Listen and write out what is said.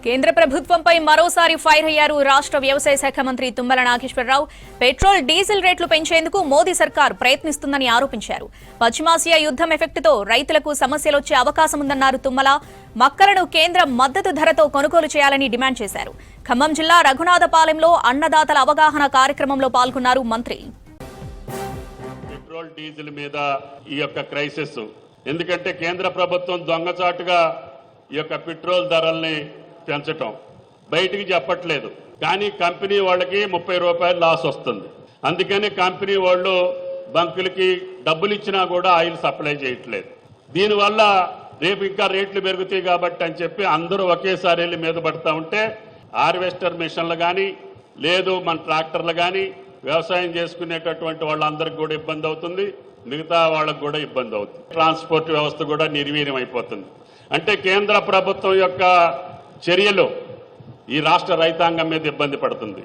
కేంద్ర ప్రభుత్వంపై మరోసారి ఫైర్ అయ్యారు రాష్ట్ర వ్యవసాయ శాఖ మంత్రి తుమ్మల నాగేశ్వరరావు. పెట్రోల్ డీజిల్ రేట్లు పెంచేందుకు మోదీ సర్కార్ ప్రయత్నిస్తుందని ఆరోపించారు. పశ్చిమాసియా యుద్ధం ఎఫెక్టుతో రైతులకు సమస్యలొచ్చే అవకాశం ఉందన్నారు తుమ్మల. మక్కలను కేంద్ర మద్దతు ధరతో కొనుగోలు చేయాలని డిమాండ్ చేశారు. ఖమ్మం జిల్లా రఘునాథపాలెంలో అన్నదాతల అవగాహన కార్యక్రమంలో పాల్గొన్నారు మంత్రి. పెట్రోల్ డీజిల్ మీద ఈ యొక్క క్రైసిస్ ఎందుకంటే కేంద్ర ప్రభుత్వం దొంగచాటుగా ఈ యొక్క పెట్రోల్ ధరల్ని పెంచటం బయటికి చెప్పట్లేదు, కానీ కంపెనీ వాళ్ళకి 30 రూపాయలు లాస్ వస్తుంది. అందుకని కంపెనీ వాళ్ళు బంకులకి డబ్బులు ఇచ్చినా కూడా ఆయిల్ సప్లై చేయట్లేదు. దీనివల్ల రేపు ఇంకా రేట్లు పెరుగుతాయి కాబట్టి అని చెప్పి అందరూ ఒకేసారి వెళ్ళి మీద పడతా ఉంటే హార్వెస్టర్ మిషన్లు కానీ లేదు మన ట్రాక్టర్లు కానీ వ్యవసాయం చేసుకునేటటువంటి వాళ్ళందరికీ కూడా ఇబ్బంది అవుతుంది, మిగతా వాళ్ళకు కూడా ఇబ్బంది అవుతుంది. ట్రాన్స్పోర్ట్ వ్యవస్థ కూడా నిర్వీర్యం అయిపోతుంది. అంటే కేంద్ర ప్రభుత్వం యొక్క చర్యలు ఈ రాష్ట్ర రైతాంగం మీద ఇబ్బంది పడుతుంది.